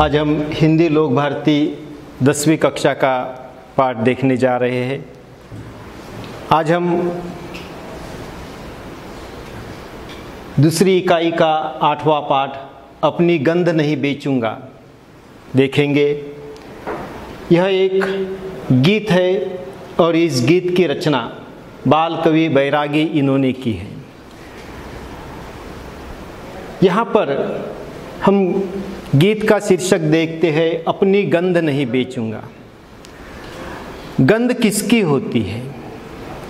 आज हम हिंदी लोक भारती 10वीं कक्षा का पाठ देखने जा रहे हैं। आज हम दूसरी इकाई का 8वां पाठ अपनी गंध नहीं बेचूंगा देखेंगे। यह एक गीत है और इस गीत की रचना बाल कवि बैरागी इन्होंने की है। यहाँ पर हम गीत का शीर्षक देखते हैं, अपनी गंध नहीं बेचूंगा। गंध किसकी होती है?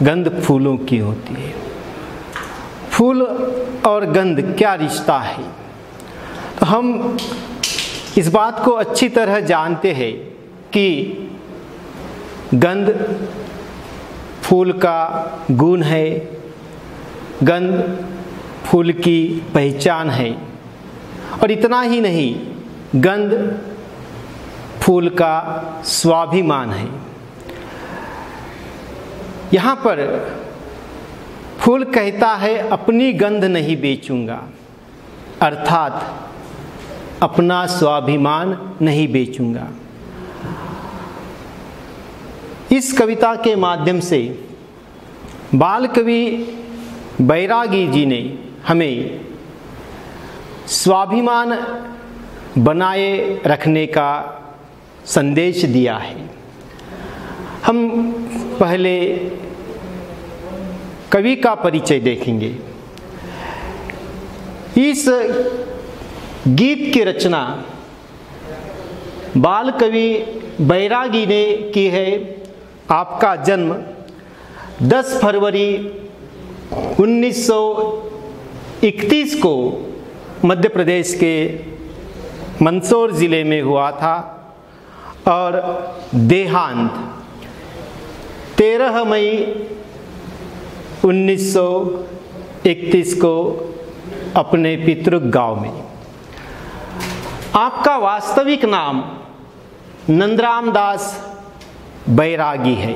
गंध फूलों की होती है। फूल और गंध क्या रिश्ता है? तो हम इस बात को अच्छी तरह जानते हैं कि गंध फूल का गुण है, गंध फूल की पहचान है। और इतना ही नहीं, गंध फूल का स्वाभिमान है। यहाँ पर फूल कहता है अपनी गंध नहीं बेचूंगा, अर्थात अपना स्वाभिमान नहीं बेचूंगा। इस कविता के माध्यम से बाल कवि बैरागी जी ने हमें स्वाभिमान बनाए रखने का संदेश दिया है। हम पहले कवि का परिचय देखेंगे। इस गीत की रचना बाल कवि बैरागी ने की है। आपका जन्म 10 फरवरी 1931 को मध्य प्रदेश के मंदसौर ज़िले में हुआ था और देहांत 13 मई 1931 को अपने पितृ गांव में। आपका वास्तविक नाम नंदराम दास बैरागी है।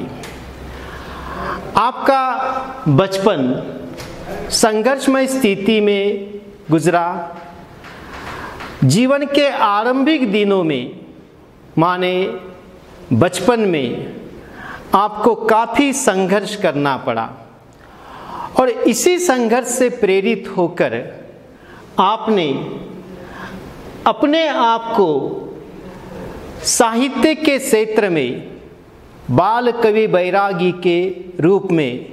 आपका बचपन संघर्षमय स्थिति में गुजरा। जीवन के आरंभिक दिनों में माने बचपन में आपको काफ़ी संघर्ष करना पड़ा और इसी संघर्ष से प्रेरित होकर आपने अपने आप को साहित्य के क्षेत्र में बाल कवि बैरागी के रूप में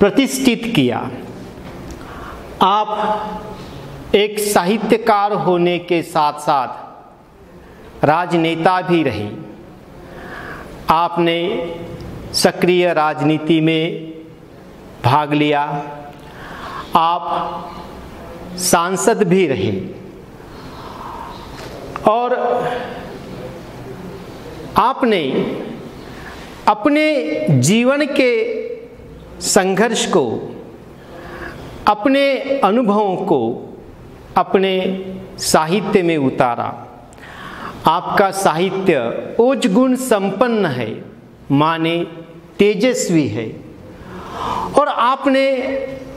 प्रतिष्ठित किया। आप एक साहित्यकार होने के साथ साथ राजनेता भी रहे। आपने सक्रिय राजनीति में भाग लिया। आप सांसद भी रहे और आपने अपने जीवन के संघर्ष को, अपने अनुभवों को अपने साहित्य में उतारा। आपका साहित्य ओज गुण संपन्न है, माने तेजस्वी है और आपने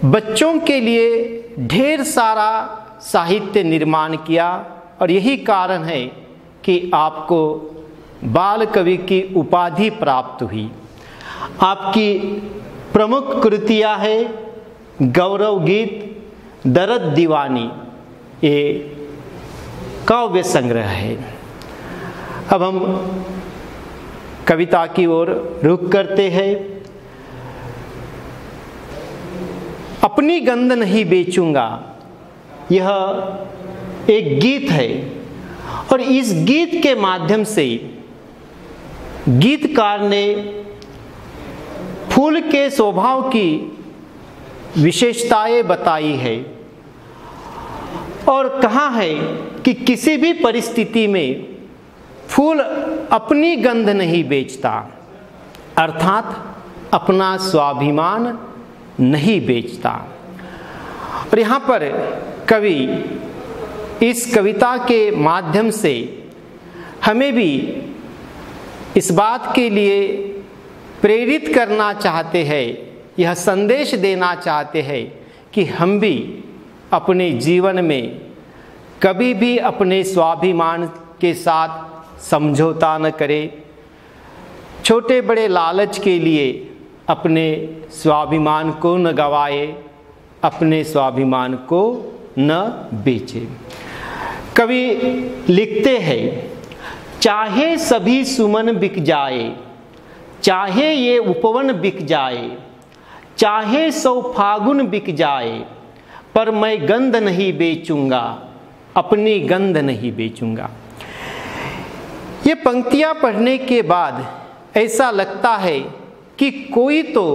बच्चों के लिए ढेर सारा साहित्य निर्माण किया और यही कारण है कि आपको बाल कवि की उपाधि प्राप्त हुई। आपकी प्रमुख कृतियाँ है गौरव गीत, दर्द दीवानी, ये काव्य संग्रह है। अब हम कविता की ओर रुख करते हैं। अपनी गंध नहीं बेचूंगा, यह एक गीत है और इस गीत के माध्यम से गीतकार ने फूल के स्वभाव की विशेषताएं बताई है और कहा है कि किसी भी परिस्थिति में फूल अपनी गंध नहीं बेचता, अर्थात अपना स्वाभिमान नहीं बेचता। और यहाँ पर कवि इस कविता के माध्यम से हमें भी इस बात के लिए प्रेरित करना चाहते हैं, यह संदेश देना चाहते हैं कि हम भी अपने जीवन में कभी भी अपने स्वाभिमान के साथ समझौता न करे, छोटे बड़े लालच के लिए अपने स्वाभिमान को न गवाए, अपने स्वाभिमान को न बेचे। कवि लिखते हैं, चाहे सभी सुमन बिक जाए, चाहे ये उपवन बिक जाए, चाहे 100 फागुन बिक जाए, पर मैं गंध नहीं बेचूंगा, अपनी गंध नहीं बेचूंगा। ये पंक्तियां पढ़ने के बाद ऐसा लगता है कि कोई तो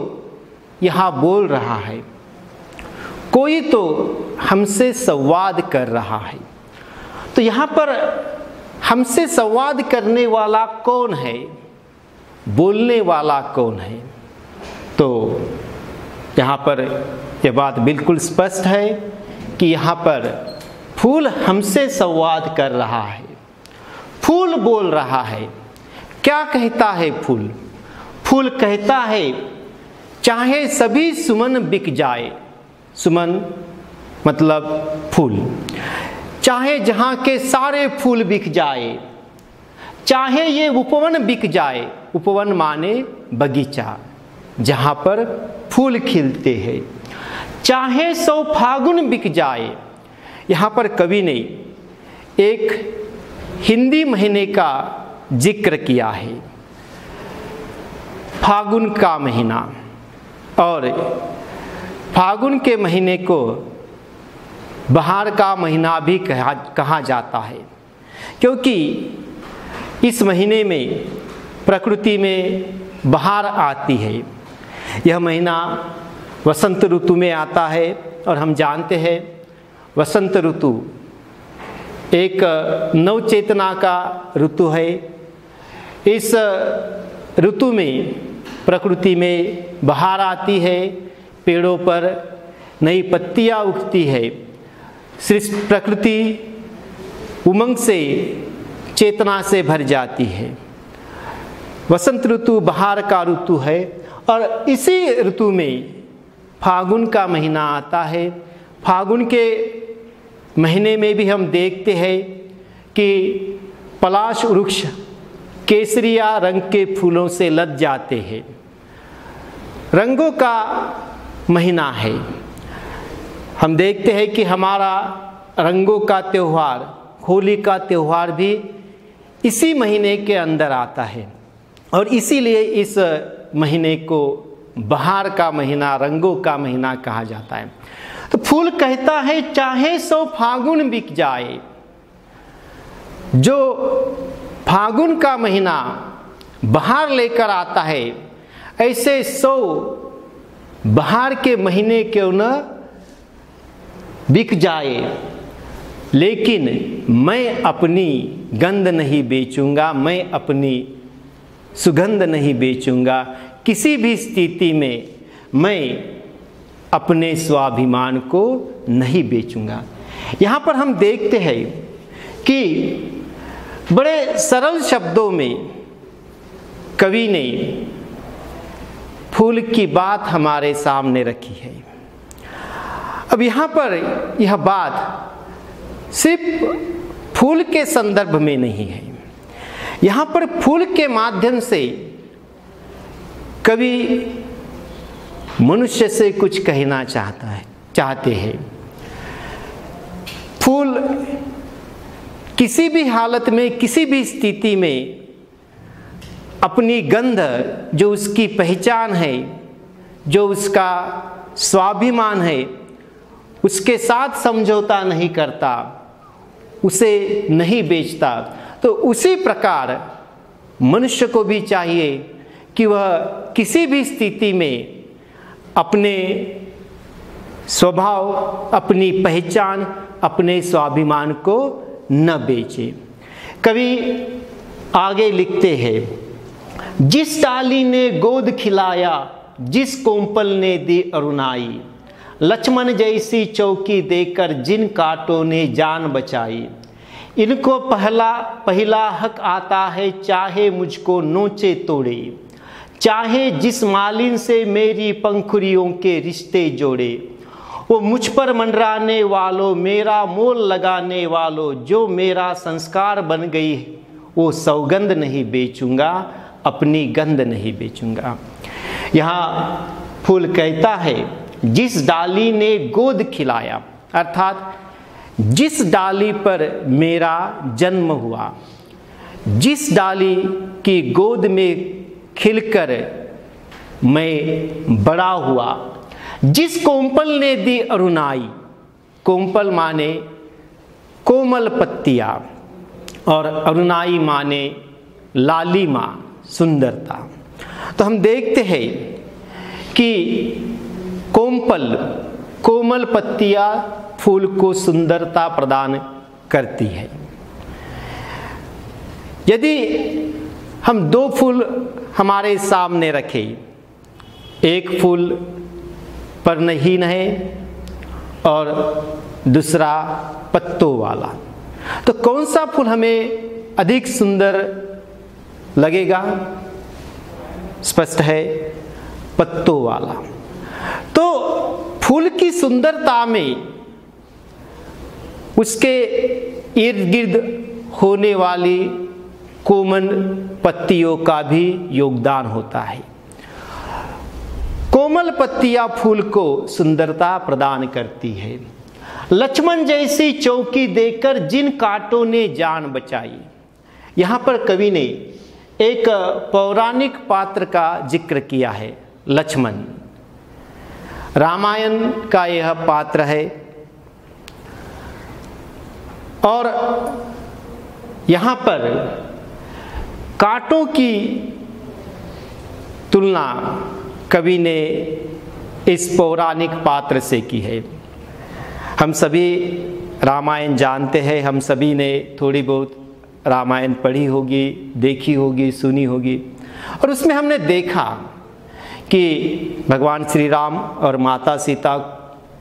यहाँ बोल रहा है, कोई तो हमसे संवाद कर रहा है। तो यहाँ पर हमसे संवाद करने वाला कौन है, बोलने वाला कौन है? तो यहाँ पर यह बात बिल्कुल स्पष्ट है कि यहाँ पर फूल हमसे संवाद कर रहा है, फूल बोल रहा है। क्या कहता है फूल? फूल कहता है, चाहे सभी सुमन बिक जाए, सुमन मतलब फूल, चाहे जहाँ के सारे फूल बिक जाए, चाहे ये उपवन बिक जाए, उपवन माने बगीचा जहाँ पर फूल खिलते हैं, चाहे 100 फागुन बिक जाए। यहाँ पर कवि ने एक हिंदी महीने का जिक्र किया है, फागुन का महीना, और फागुन के महीने को बहार का महीना भी कहा जाता है, क्योंकि इस महीने में प्रकृति में बहार आती है। यह महीना वसंत ऋतु में आता है और हम जानते हैं वसंत ऋतु एक नवचेतना का ऋतु है। इस ऋतु में प्रकृति में बहार आती है, पेड़ों पर नई पत्तियां उगती है, प्रकृति उमंग से, चेतना से भर जाती है। वसंत ऋतु बहार का ऋतु है और इसी ऋतु में फागुन का महीना आता है। फागुन के महीने में भी हम देखते हैं कि पलाश वृक्ष केसरिया रंग के फूलों से लद जाते हैं। रंगों का महीना है। हम देखते हैं कि हमारा रंगों का त्यौहार, होली का त्यौहार भी इसी महीने के अंदर आता है और इसीलिए इस महीने को बहार का महीना, रंगों का महीना कहा जाता है। तो फूल कहता है, चाहे 100 फागुन बिक जाए। जो फागुन का महीना बहार लेकर आता है, ऐसे 100 बहार के महीने क्यों न बिक जाए, लेकिन मैं अपनी गंध नहीं बेचूंगा, मैं अपनी सुगंध नहीं बेचूंगा। किसी भी स्थिति में मैं अपने स्वाभिमान को नहीं बेचूंगा। यहाँ पर हम देखते हैं कि बड़े सरल शब्दों में कवि ने फूल की बात हमारे सामने रखी है। अब यहाँ पर यह बात सिर्फ फूल के संदर्भ में नहीं है, यहाँ पर फूल के माध्यम से कवि मनुष्य से कुछ कहना चाहते हैं। फूल किसी भी हालत में, किसी भी स्थिति में अपनी गंध, जो उसकी पहचान है, जो उसका स्वाभिमान है, उसके साथ समझौता नहीं करता, उसे नहीं बेचता। तो उसी प्रकार मनुष्य को भी चाहिए कि वह किसी भी स्थिति में अपने स्वभाव, अपनी पहचान, अपने स्वाभिमान को न बेचे। कवि आगे लिखते हैं, जिस डाली ने गोद खिलाया, जिस कोंपल ने दी अरुणाई, लक्ष्मण जैसी चौकी देकर जिन कांटों ने जान बचाई, इनको पहला हक आता है, चाहे मुझको नोचे तोड़े, चाहे जिस मालिन से मेरी पंखुड़ियों के रिश्ते जोड़े, वो मुझ पर मंडराने वालों, मेरा मोल लगाने वालों, जो मेरा संस्कार बन गई, वो सौगंध नहीं बेचूंगा, अपनी गंध नहीं बेचूंगा। यहाँ फूल कहता है, जिस डाली ने गोद खिलाया, अर्थात जिस डाली पर मेरा जन्म हुआ, जिस डाली की गोद में खिलकर मैं बड़ा हुआ, जिस कोमपल ने दी अरुणाई, कोमपल माने कोमल पत्तियाँ और अरुणाई माने लालिमा, सुंदरता। तो हम देखते हैं कि कोमपल, कोमल पत्तियाँ फूल को सुंदरता प्रदान करती है। यदि हम दो फूल हमारे सामने रखें, एक फूल पर्णहीन है और दूसरा पत्तों वाला, तो कौन सा फूल हमें अधिक सुंदर लगेगा? स्पष्ट है, पत्तों वाला। तो फूल की सुंदरता में उसके इर्द गिर्द होने वाली कोमल पत्तियों का भी योगदान होता है। कोमल पत्तियां फूल को सुंदरता प्रदान करती है। लक्ष्मण जैसी चौकी देकर जिन कांटों ने जान बचाई। यहाँ पर कवि ने एक पौराणिक पात्र का जिक्र किया है, लक्ष्मण। रामायण का यह पात्र है और यहाँ पर कांटों की तुलना कवि ने इस पौराणिक पात्र से की है। हम सभी रामायण जानते हैं, हम सभी ने थोड़ी बहुत रामायण पढ़ी होगी, देखी होगी, सुनी होगी, और उसमें हमने देखा कि भगवान श्री राम और माता सीता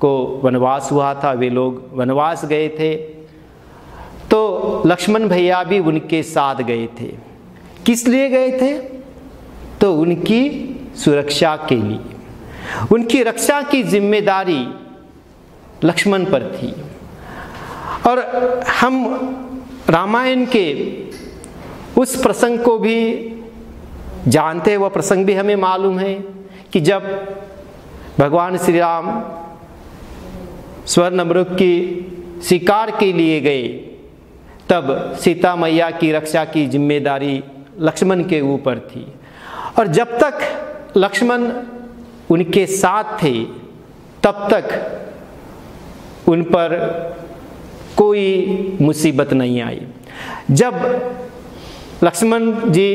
को वनवास हुआ था, वे लोग वनवास गए थे, तो लक्ष्मण भैया भी उनके साथ गए थे। किस लिए गए थे? तो उनकी सुरक्षा के लिए। उनकी रक्षा की जिम्मेदारी लक्ष्मण पर थी। और हम रामायण के उस प्रसंग को भी जानते हैं, वह प्रसंग भी हमें मालूम है कि जब भगवान श्री राम स्वर्ण मृग की शिकार के लिए गए, तब सीता मैया की रक्षा की जिम्मेदारी लक्ष्मण के ऊपर थी। और जब तक लक्ष्मण उनके साथ थे, तब तक उन पर कोई मुसीबत नहीं आई। जब लक्ष्मण जी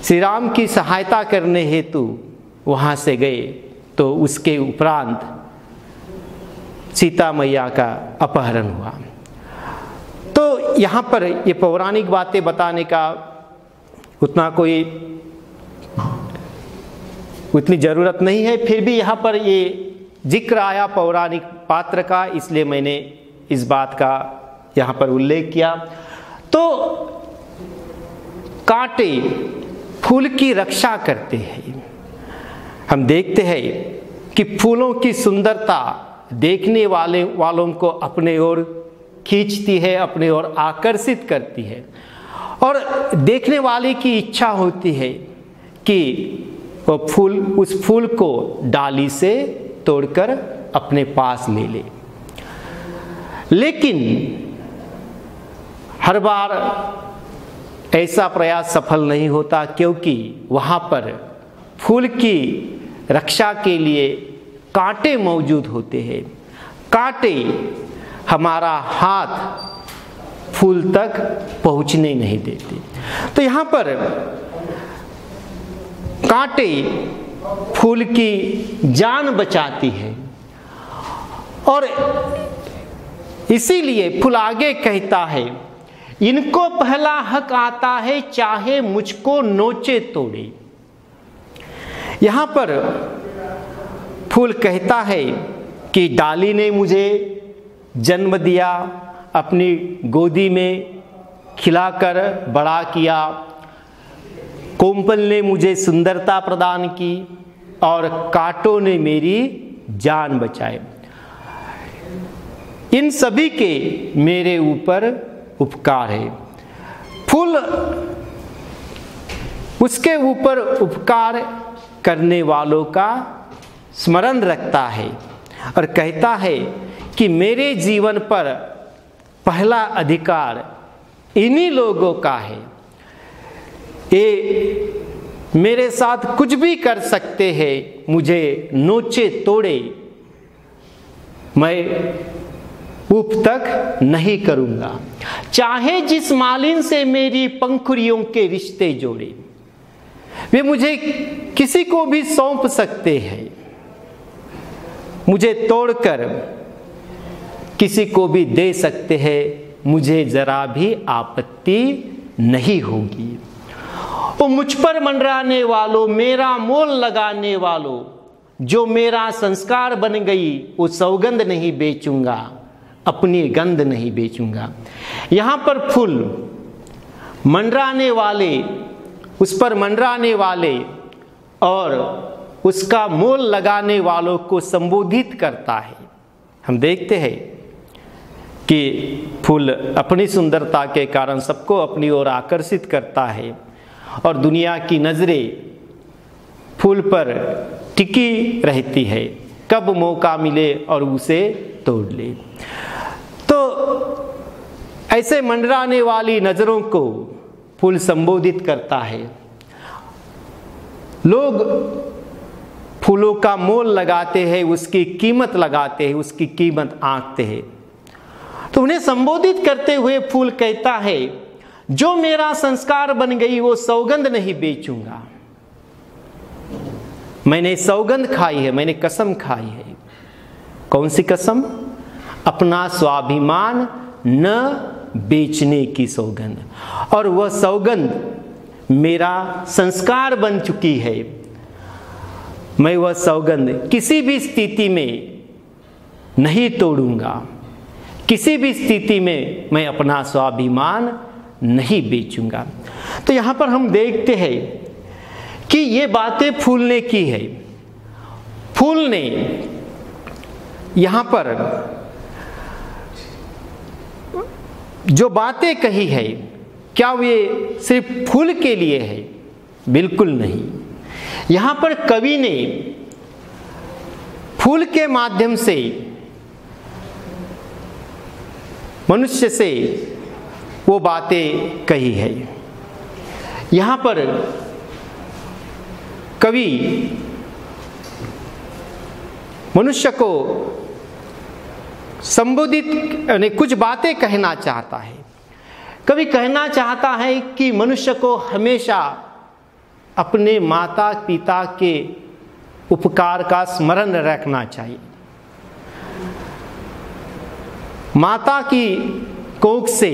श्री राम की सहायता करने हेतु वहाँ से गए, तो उसके उपरांत सीता मैया का अपहरण हुआ। तो यहाँ पर ये पौराणिक बातें बताने का उतनी ज़रूरत नहीं है, फिर भी यहाँ पर ये जिक्र आया पौराणिक पात्र का, इसलिए मैंने इस बात का यहाँ पर उल्लेख किया। तो कांटे फूल की रक्षा करते हैं। हम देखते हैं कि फूलों की सुंदरता देखने वालों को अपने ओर खींचती है, अपने ओर आकर्षित करती है, और देखने वाले की इच्छा होती है कि वो फूल, उस फूल को डाली से तोड़कर अपने पास ले ले। लेकिन हर बार ऐसा प्रयास सफल नहीं होता, क्योंकि वहाँ पर फूल की रक्षा के लिए कांटे मौजूद होते हैं। कांटे हमारा हाथ फूल तक पहुँचने नहीं देते। तो यहाँ पर कांटे फूल की जान बचाती है, और इसीलिए फूल आगे कहता है, इनको पहला हक आता है, चाहे मुझको नोचे तोड़े। यहाँ पर फूल कहता है कि डाली ने मुझे जन्म दिया, अपनी गोदी में खिलाकर बड़ा किया, कोमपल ने मुझे सुंदरता प्रदान की, और कांटों ने मेरी जान बचाए। इन सभी के मेरे ऊपर उपकार है। फूल उसके ऊपर उपकार करने वालों का स्मरण रखता है और कहता है कि मेरे जीवन पर पहला अधिकार इन्हीं लोगों का है। ये मेरे साथ कुछ भी कर सकते हैं, मुझे नोचे तोड़े, मैं ऊप तक नहीं करूंगा। चाहे जिस मालिन से मेरी पंखुड़ियों के रिश्ते जोड़े, वे मुझे किसी को भी सौंप सकते हैं। मुझे तोड़कर किसी को भी दे सकते हैं, मुझे जरा भी आपत्ति नहीं होगी। वो मुझ पर मंडराने वालों, मेरा मोल लगाने वालों, जो मेरा संस्कार बन गई, वो सौगंध नहीं बेचूंगा, अपनी गंध नहीं बेचूंगा। यहाँ पर फूल मंडराने वाले, उस पर मंडराने वाले और उसका मोल लगाने वालों को संबोधित करता है। हम देखते हैं कि फूल अपनी सुंदरता के कारण सबको अपनी ओर आकर्षित करता है और दुनिया की नज़रें फूल पर टिकी रहती है, कब मौका मिले और उसे तोड़ ले। तो ऐसे मंडराने वाली नज़रों को फूल संबोधित करता है। लोग फूलों का मोल लगाते हैं, उसकी कीमत लगाते हैं, उसकी कीमत आंकते हैं। तो उन्हें संबोधित करते हुए फूल कहता है, जो मेरा संस्कार बन गई वो सौगंध नहीं बेचूंगा। मैंने सौगंध खाई है, मैंने कसम खाई है। कौन सी कसम? अपना स्वाभिमान न बेचने की सौगंध। और वह सौगंध मेरा संस्कार बन चुकी है। मैं वह सौगंध किसी भी स्थिति में नहीं तोड़ूंगा, किसी भी स्थिति में मैं अपना स्वाभिमान नहीं बेचूंगा। तो यहाँ पर हम देखते हैं कि ये बातें फूल ने की है। फूल ने यहाँ पर जो बातें कही है, क्या वे सिर्फ फूल के लिए है? बिल्कुल नहीं। यहाँ पर कवि ने फूल के माध्यम से मनुष्य से वो बातें कही है। यहाँ पर कवि मनुष्य को संबोधित यानी कुछ बातें कहना चाहता है। कवि कहना चाहता है कि मनुष्य को हमेशा अपने माता पिता के उपकार का स्मरण रखना चाहिए। माता की कोख से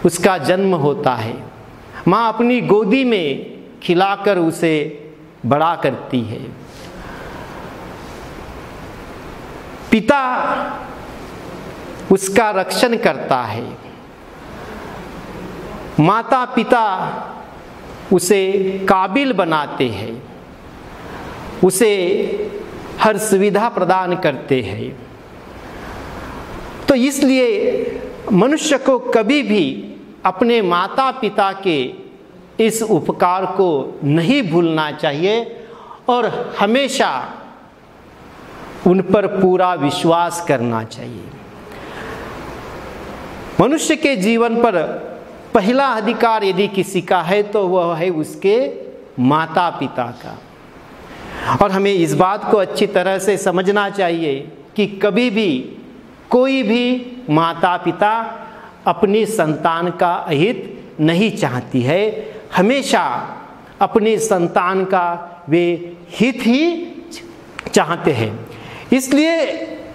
उसका जन्म होता है। माँ अपनी गोदी में खिलाकर उसे बड़ा करती है। पिता उसका रक्षण करता है। माता पिता उसे काबिल बनाते हैं, उसे हर सुविधा प्रदान करते हैं। तो इसलिए मनुष्य को कभी भी अपने माता पिता के इस उपकार को नहीं भूलना चाहिए और हमेशा उन पर पूरा विश्वास करना चाहिए। मनुष्य के जीवन पर पहला अधिकार यदि किसी का है तो वह है उसके माता पिता का। और हमें इस बात को अच्छी तरह से समझना चाहिए कि कभी भी कोई भी माता पिता अपनी संतान का अहित नहीं चाहती है। हमेशा अपनी संतान का वे हित ही चाहते हैं। इसलिए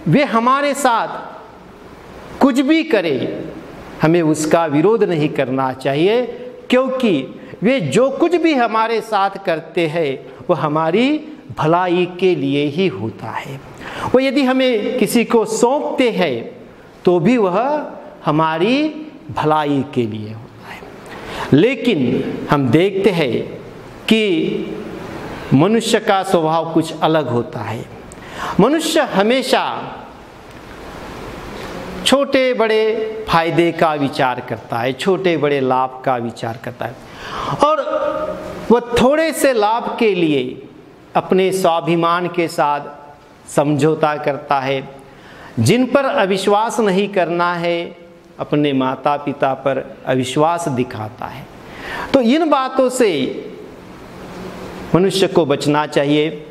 वे हमारे साथ कुछ भी करें, हमें उसका विरोध नहीं करना चाहिए, क्योंकि वे जो कुछ भी हमारे साथ करते हैं वो हमारी भलाई के लिए ही होता है। वो यदि हमें किसी को सौंपते हैं तो भी वह हमारी भलाई के लिए होता है। लेकिन हम देखते हैं कि मनुष्य का स्वभाव कुछ अलग होता है। मनुष्य हमेशा छोटे बड़े फायदे का विचार करता है, छोटे बड़े लाभ का विचार करता है, और वह थोड़े से लाभ के लिए अपने स्वाभिमान के साथ समझौता करता है। जिन पर अविश्वास नहीं करना है, अपने माता पिता पर अविश्वास दिखाता है। तो इन बातों से मनुष्य को बचना चाहिए।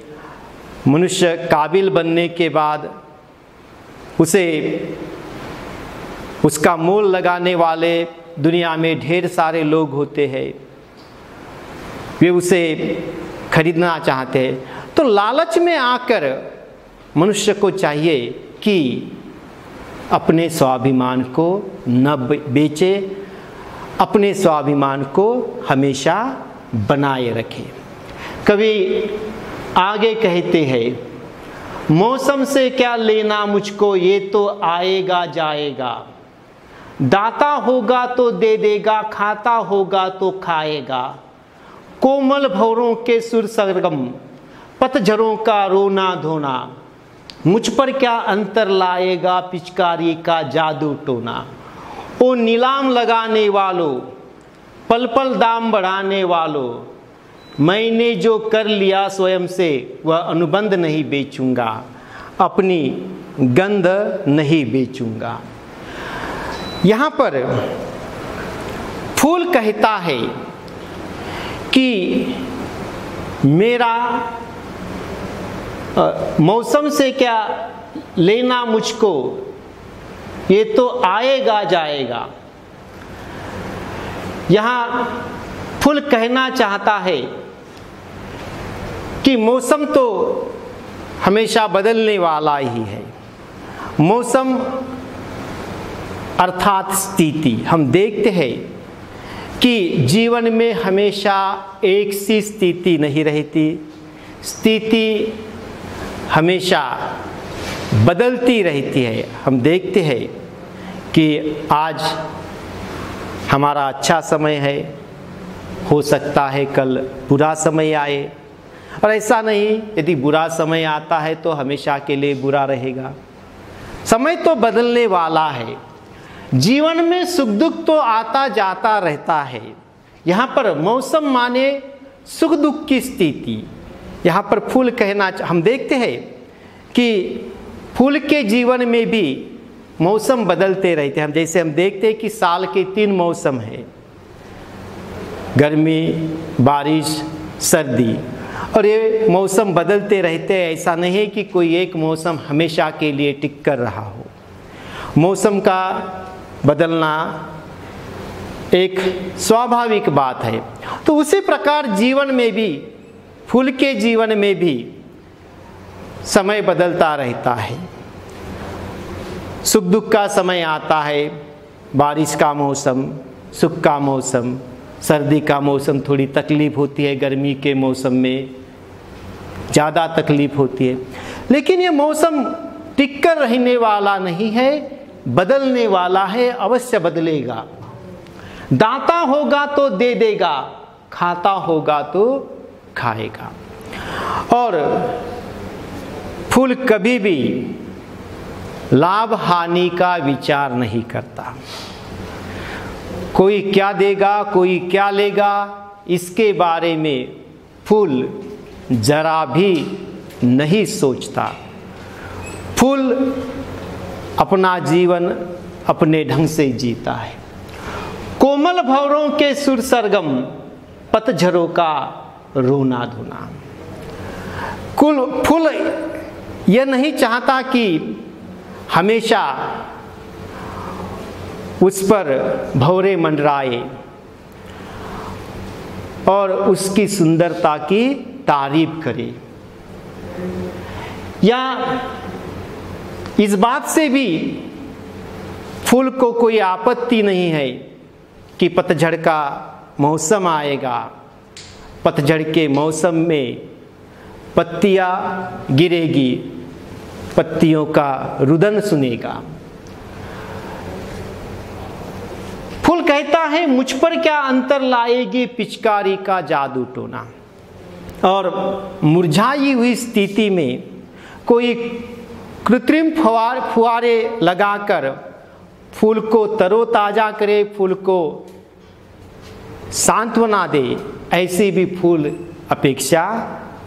मनुष्य काबिल बनने के बाद उसे उसका मोल लगाने वाले दुनिया में ढेर सारे लोग होते हैं, वे उसे खरीदना चाहते हैं। तो लालच में आकर मनुष्य को चाहिए कि अपने स्वाभिमान को न बेचे, अपने स्वाभिमान को हमेशा बनाए रखे। कवि आगे कहते हैं, मौसम से क्या लेना मुझको, ये तो आएगा जाएगा। दाता होगा तो दे देगा, खाता होगा तो खाएगा। कोमल भंवरों के सुर सरगम, पतझड़ों का रोना धोना। मुझ पर क्या अंतर लाएगा, पिचकारी का जादू टोना। ओ नीलाम लगाने वालों, पल पल दाम बढ़ाने वालों, मैंने जो कर लिया स्वयं से, वह अनुबंध नहीं बेचूंगा, अपनी गंध नहीं बेचूंगा। यहाँ पर फूल कहता है कि मेरा मौसम से क्या लेना मुझको, ये तो आएगा जाएगा। यहाँ फूल कहना चाहता है कि मौसम तो हमेशा बदलने वाला ही है। मौसम अर्थात स्थिति, हम देखते हैं कि जीवन में हमेशा एक सी स्थिति नहीं रहती, स्थिति हमेशा बदलती रहती है। हम देखते हैं कि आज हमारा अच्छा समय है, हो सकता है कल बुरा समय आए, और ऐसा नहीं यदि बुरा समय आता है तो हमेशा के लिए बुरा रहेगा। समय तो बदलने वाला है। जीवन में सुख दुख तो आता जाता रहता है। यहाँ पर मौसम माने सुख दुख की स्थिति। यहाँ पर फूल कहना, हम देखते हैं कि फूल के जीवन में भी मौसम बदलते रहते हैं। जैसे हम देखते हैं कि साल के 3 मौसम है, गर्मी, बारिश, सर्दी, और ये मौसम बदलते रहते हैं। ऐसा नहीं है कि कोई एक मौसम हमेशा के लिए टिक कर रहा हो। मौसम का बदलना एक स्वाभाविक बात है। तो उसी प्रकार जीवन में भी, फूल के जीवन में भी समय बदलता रहता है। सुख दुख का समय आता है, बारिश का मौसम, सुख का मौसम, सर्दी का मौसम थोड़ी तकलीफ होती है, गर्मी के मौसम में ज़्यादा तकलीफ होती है। लेकिन ये मौसम टिक कर रहने वाला नहीं है, बदलने वाला है, अवश्य बदलेगा। दाता होगा तो दे देगा, खाता होगा तो खाएगा। और फूल कभी भी लाभ हानि का विचार नहीं करता। कोई क्या देगा, कोई क्या लेगा, इसके बारे में फूल जरा भी नहीं सोचता। फूल अपना जीवन अपने ढंग से जीता है। कोमल भंवरों के सुर सरगम, पतझड़ों का रोना धोना। फूल यह नहीं चाहता कि हमेशा उस पर भंवरे मंडराए और उसकी सुंदरता की तारीफ करे, या इस बात से भी फूल को कोई आपत्ति नहीं है कि पतझड़ का मौसम आएगा, पतझड़ के मौसम में पत्तियां गिरेगी, पत्तियों का रुदन सुनेगा। फूल कहता है, मुझ पर क्या अंतर लाएगी पिचकारी का जादू टोना। और मुरझाई हुई स्थिति में कोई कृत्रिम फुहारे लगाकर फूल को तरोताजा करे, फूल को सांत्वना दे, ऐसी भी फूल अपेक्षा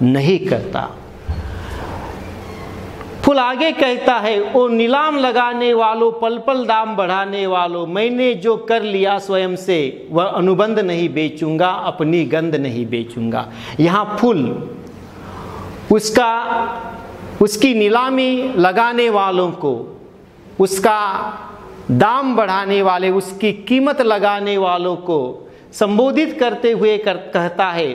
नहीं करता। फूल आगे कहता है, ओ नीलाम लगाने वालों, पल पल दाम बढ़ाने वालों, मैंने जो कर लिया स्वयं से वह अनुबंध नहीं बेचूंगा, अपनी गंध नहीं बेचूंगा। यहाँ फूल उसकी नीलामी लगाने वालों को, उसका दाम बढ़ाने वाले, उसकी कीमत लगाने वालों को संबोधित करते हुए कहता है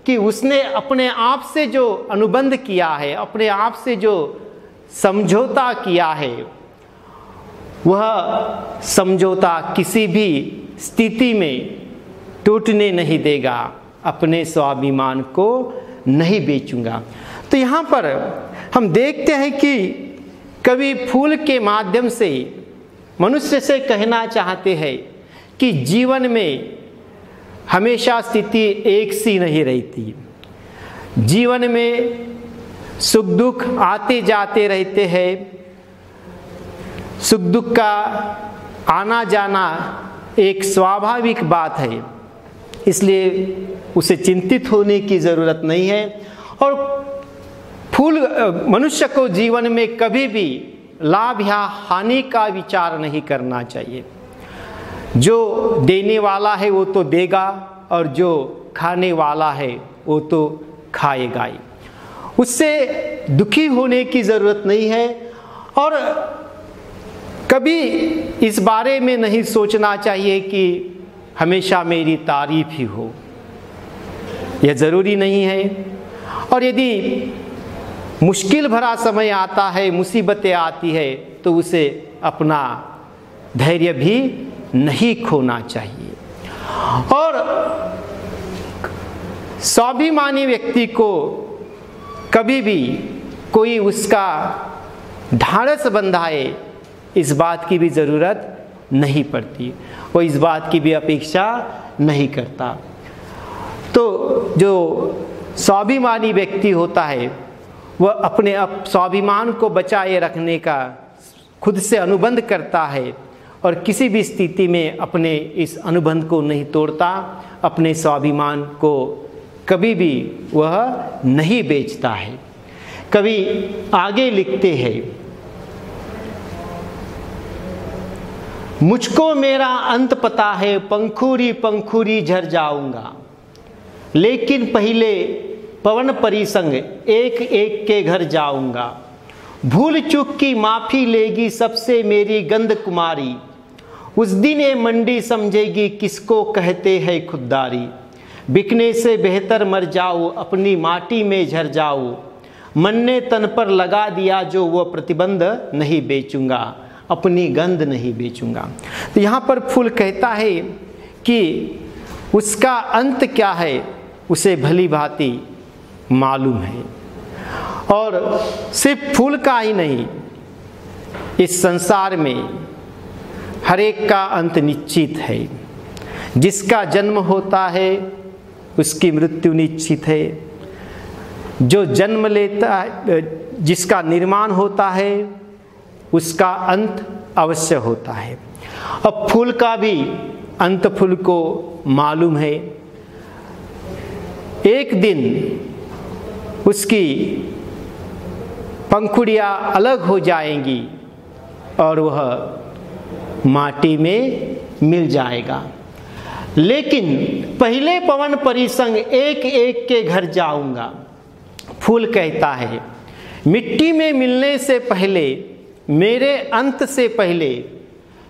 कि उसने अपने आप से जो अनुबंध किया है, अपने आप से जो समझौता किया है, वह समझौता किसी भी स्थिति में टूटने नहीं देगा, अपने स्वाभिमान को नहीं बेचूंगा। तो यहाँ पर हम देखते हैं कि कवि फूल के माध्यम से मनुष्य से कहना चाहते हैं कि जीवन में हमेशा स्थिति एक सी नहीं रहती। जीवन में सुख दुख आते जाते रहते हैं। सुख दुख का आना जाना एक स्वाभाविक बात है, इसलिए उसे चिंतित होने की ज़रूरत नहीं है। और फूल मनुष्य को जीवन में कभी भी लाभ या हानि का विचार नहीं करना चाहिए। जो देने वाला है वो तो देगा, और जो खाने वाला है वो तो खाएगा ही। उससे दुखी होने की ज़रूरत नहीं है। और कभी इस बारे में नहीं सोचना चाहिए कि हमेशा मेरी तारीफ ही हो, यह ज़रूरी नहीं है। और यदि मुश्किल भरा समय आता है, मुसीबतें आती है, तो उसे अपना धैर्य भी नहीं खोना चाहिए। और स्वाभिमानी व्यक्ति को कभी भी कोई उसका ढाढ़स बंधाए, इस बात की भी ज़रूरत नहीं पड़ती, वो इस बात की भी अपेक्षा नहीं करता। तो जो स्वाभिमानी व्यक्ति होता है वह अपने स्वाभिमान को बचाए रखने का खुद से अनुबंध करता है, और किसी भी स्थिति में अपने इस अनुबंध को नहीं तोड़ता, अपने स्वाभिमान को कभी भी वह नहीं बेचता है। कवि आगे लिखते हैं, मुझको मेरा अंत पता है, पंखुरी पंखुरी झर जाऊंगा, लेकिन पहले पवन परिसंग एक एक के घर जाऊंगा। भूल चूक की माफ़ी लेगी सबसे मेरी गंध कुमारी, उस दिन ये मंडी समझेगी किसको कहते हैं खुददारी। बिकने से बेहतर मर जाओ, अपनी माटी में झर जाओ, मन ने तन पर लगा दिया जो वो प्रतिबंध नहीं बेचूंगा, अपनी गंध नहीं बेचूंगा। तो यहाँ पर फूल कहता है कि उसका अंत क्या है उसे भली भांति मालूम है। और सिर्फ फूल का ही नहीं, इस संसार में हर एक का अंत निश्चित है। जिसका जन्म होता है उसकी मृत्यु निश्चित है। जो जन्म लेता है, जिसका निर्माण होता है, उसका अंत अवश्य होता है। अब फूल का भी अंत फूल को मालूम है। एक दिन उसकी पंखुड़ियाँ अलग हो जाएंगी और वह माटी में मिल जाएगा। लेकिन पहले पवन परिसंग एक एक के घर जाऊंगा। फूल कहता है, मिट्टी में मिलने से पहले, मेरे अंत से पहले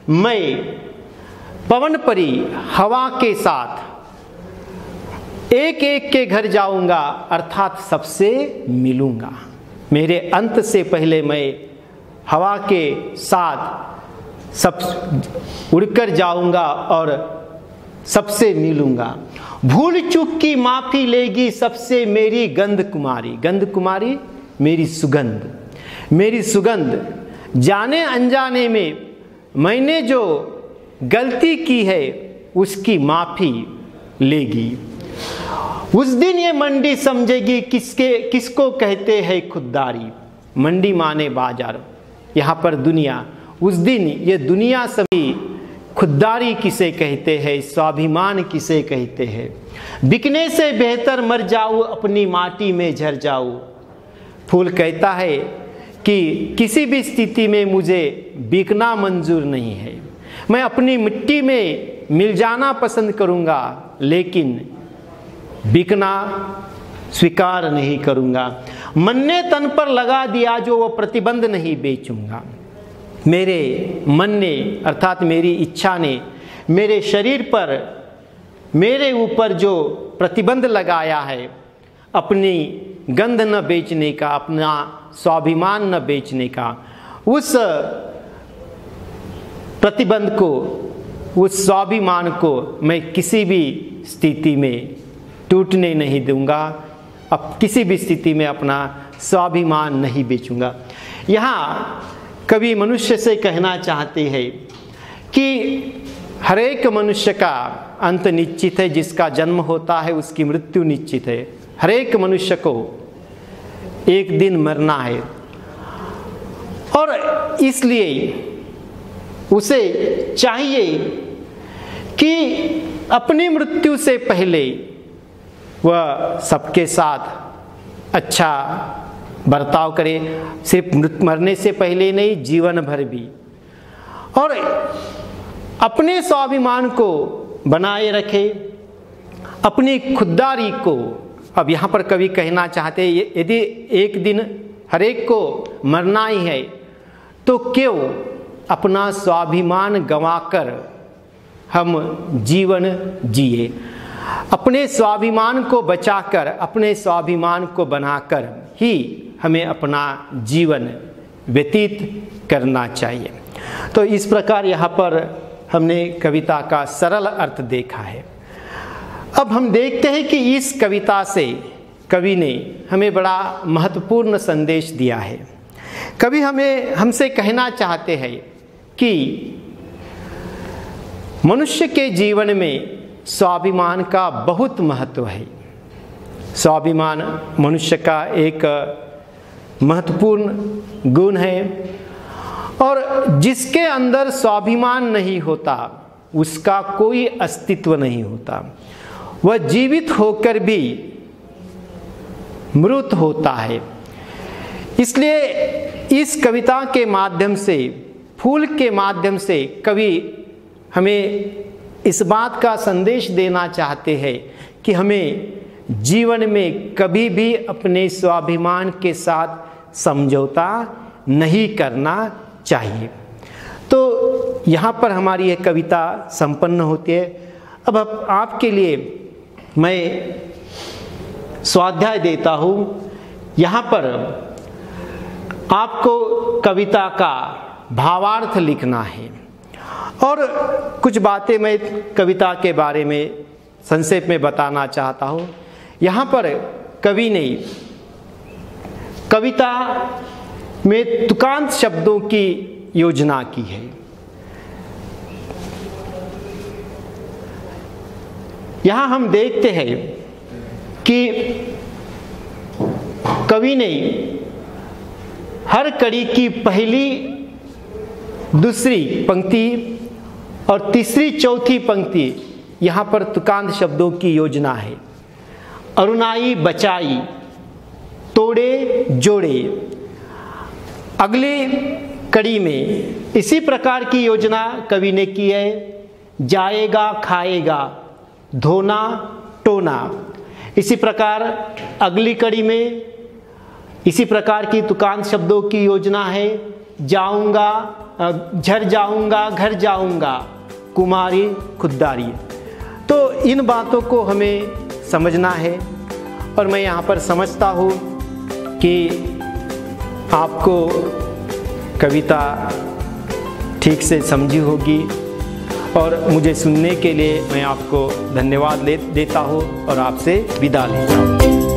मैं पवन परी हवा के साथ एक एक के घर जाऊंगा, अर्थात सबसे मिलूंगा। मेरे अंत से पहले मैं हवा के साथ सब उड़कर जाऊंगा और सबसे मिलूंगा। भूल चूक की माफ़ी लेगी सबसे मेरी गंध कुमारी। गंध कुमारी मेरी सुगंध, मेरी सुगंध। जाने अनजाने में मैंने जो गलती की है उसकी माफ़ी लेगी। उस दिन ये मंडी समझेगी किसको कहते हैं खुददारी। मंडी माने बाजार। यहाँ पर दुनिया, उस दिन ये दुनिया सभी खुददारी किसे कहते हैं, स्वाभिमान किसे कहते हैं। बिकने से बेहतर मर जाऊँ, अपनी माटी में झर जाऊँ। फूल कहता है कि किसी भी स्थिति में मुझे बिकना मंजूर नहीं है, मैं अपनी मिट्टी में मिल जाना पसंद करूँगा, लेकिन बिकना स्वीकार नहीं करूँगा। मन ने तन पर लगा दिया जो वो प्रतिबंध नहीं बेचूंगा। मेरे मन ने अर्थात मेरी इच्छा ने मेरे शरीर पर, मेरे ऊपर जो प्रतिबंध लगाया है, अपनी गंध न बेचने का, अपना स्वाभिमान न बेचने का, उस प्रतिबंध को, उस स्वाभिमान को मैं किसी भी स्थिति में टूटने नहीं दूंगा। अब किसी भी स्थिति में अपना स्वाभिमान नहीं बेचूंगा। यहाँ कवि मनुष्य से कहना चाहते हैं कि हर एक मनुष्य का अंत निश्चित है, जिसका जन्म होता है उसकी मृत्यु निश्चित है। हर एक मनुष्य को एक दिन मरना है और इसलिए उसे चाहिए कि अपनी मृत्यु से पहले वह सबके साथ अच्छा बर्ताव करे, सिर्फ मरने से पहले नहीं, जीवन भर भी, और अपने स्वाभिमान को बनाए रखे, अपनी खुददारी को। अब यहाँ पर कवि कहना चाहते हैं यदि एक दिन हर एक को मरना ही है तो क्यों अपना स्वाभिमान गंवाकर हम जीवन जिए। अपने स्वाभिमान को बचाकर, अपने स्वाभिमान को बनाकर ही हमें अपना जीवन व्यतीत करना चाहिए। तो इस प्रकार यहाँ पर हमने कविता का सरल अर्थ देखा है। अब हम देखते हैं कि इस कविता से कवि ने हमें बड़ा महत्वपूर्ण संदेश दिया है। कवि हमसे कहना चाहते हैं कि मनुष्य के जीवन में स्वाभिमान का बहुत महत्व है। स्वाभिमान मनुष्य का एक महत्वपूर्ण गुण है और जिसके अंदर स्वाभिमान नहीं होता उसका कोई अस्तित्व नहीं होता। वह जीवित होकर भी मृत होता है। इसलिए इस कविता के माध्यम से, फूल के माध्यम से कवि हमें इस बात का संदेश देना चाहते हैं कि हमें जीवन में कभी भी अपने स्वाभिमान के साथ समझौता नहीं करना चाहिए। तो यहाँ पर हमारी यह कविता संपन्न होती है। अब आपके लिए मैं स्वाध्याय देता हूँ। यहाँ पर आपको कविता का भावार्थ लिखना है और कुछ बातें मैं कविता के बारे में संक्षेप में बताना चाहता हूँ। यहाँ पर कवि ने कविता में तुकांत शब्दों की योजना की है। यहाँ हम देखते हैं कि कवि ने हर कड़ी की पहली, दूसरी पंक्ति और तीसरी, चौथी पंक्ति यहाँ पर तुकांत शब्दों की योजना है। अरुणाई बचाई, तोड़े जोड़े। अगली कड़ी में इसी प्रकार की योजना कवि ने की है। जाएगा खाएगा, धोना टोना। इसी प्रकार अगली कड़ी में इसी प्रकार की तुकांत शब्दों की योजना है। जाऊंगा, झर जाऊंगा, घर जाऊंगा, कुमारी खुददारी। तो इन बातों को हमें समझना है और मैं यहाँ पर समझता हूँ कि आपको कविता ठीक से समझी होगी और मुझे सुनने के लिए मैं आपको धन्यवाद देता हूँ और आपसे विदा लेता हूँ।